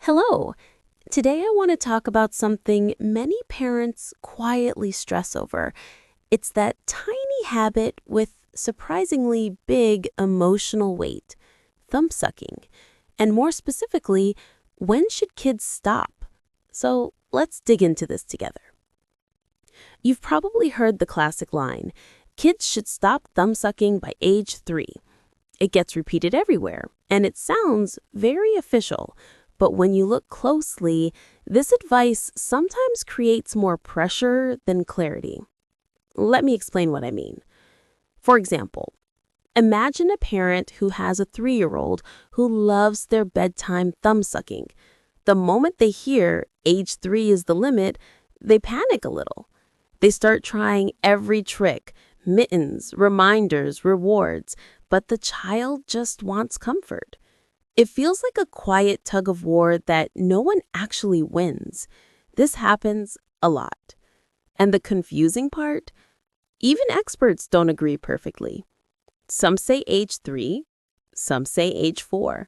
Hello. Today I want to talk about something many parents quietly stress over. It's that tiny habit with surprisingly big emotional weight, thumb sucking. And more specifically, when should kids stop? So let's dig into this together. You've probably heard the classic line, kids should stop thumb sucking by age 3. It gets repeated everywhere, and it sounds very official. But when you look closely, this advice sometimes creates more pressure than clarity. Let me explain what I mean. For example, imagine a parent who has a 3-year-old who loves their bedtime thumb sucking. The moment they hear age 3 is the limit, they panic a little. They start trying every trick, mittens, reminders, rewards, but the child just wants comfort. It feels like a quiet tug of war that no one actually wins. This happens a lot. And the confusing part? Even experts don't agree perfectly. Some say age 3, some say age 4.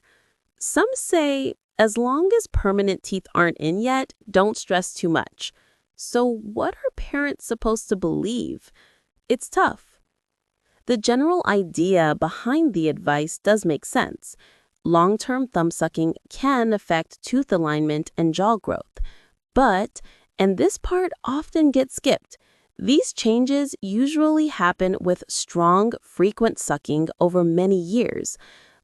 Some say as long as permanent teeth aren't in yet, don't stress too much. So what are parents supposed to believe? It's tough. The general idea behind the advice does make sense. Long-term thumb sucking can affect tooth alignment and jaw growth. But, and this part often gets skipped, these changes usually happen with strong, frequent sucking over many years.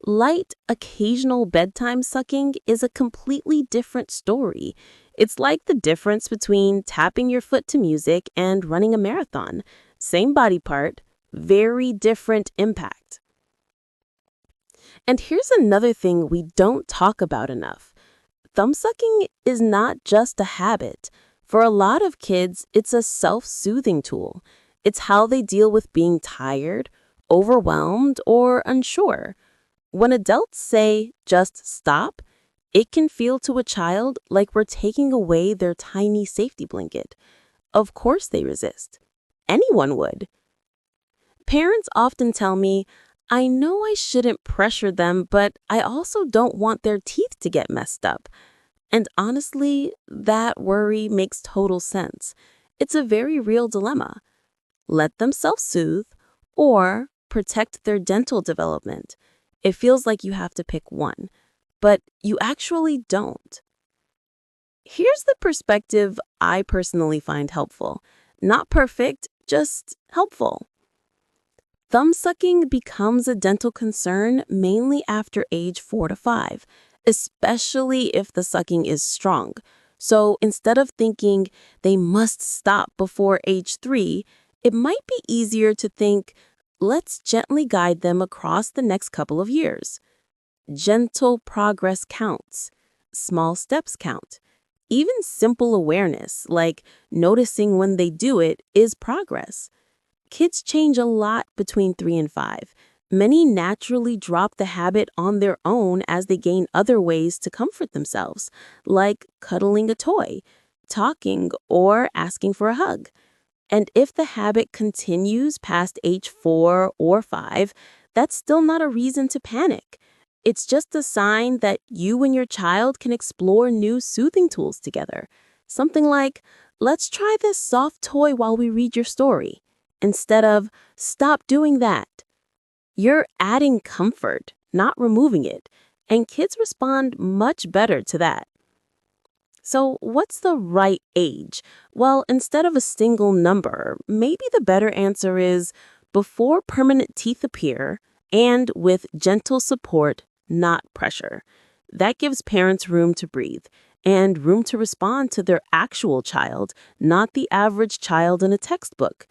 Light, occasional bedtime sucking is a completely different story. It's like the difference between tapping your foot to music and running a marathon. Same body part, very different impact. And here's another thing we don't talk about enough. Thumb sucking is not just a habit. For a lot of kids, it's a self-soothing tool. It's how they deal with being tired, overwhelmed, or unsure. When adults say, just stop, it can feel to a child like we're taking away their tiny safety blanket. Of course they resist. Anyone would. Parents often tell me, I know I shouldn't pressure them, but I also don't want their teeth to get messed up. And honestly, that worry makes total sense. It's a very real dilemma. Let them self-soothe or protect their dental development. It feels like you have to pick one, but you actually don't. Here's the perspective I personally find helpful. Not perfect, just helpful. Thumb sucking becomes a dental concern mainly after age 4 to 5, especially if the sucking is strong. So instead of thinking they must stop before age 3, it might be easier to think, let's gently guide them across the next couple of years. Gentle progress counts. Small steps count. Even simple awareness, like noticing when they do it, is progress. Kids change a lot between 3 and 5. Many naturally drop the habit on their own as they gain other ways to comfort themselves, like cuddling a toy, talking, or asking for a hug. And if the habit continues past age 4 or 5, that's still not a reason to panic. It's just a sign that you and your child can explore new soothing tools together. Something like, let's try this soft toy while we read your story, instead of, stop doing that. You're adding comfort, not removing it, and kids respond much better to that. So what's the right age? Well, instead of a single number, maybe the better answer is before permanent teeth appear and with gentle support, not pressure. That gives parents room to breathe and room to respond to their actual child, not the average child in a textbook.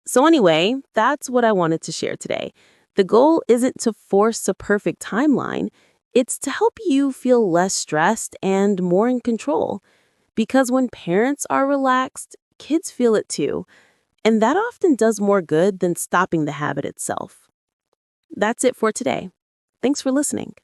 So anyway, that's what I wanted to share today. The goal isn't to force a perfect timeline. It's to help you feel less stressed and more in control. Because when parents are relaxed, kids feel it too. And that often does more good than stopping the habit itself. That's it for today. Thanks for listening.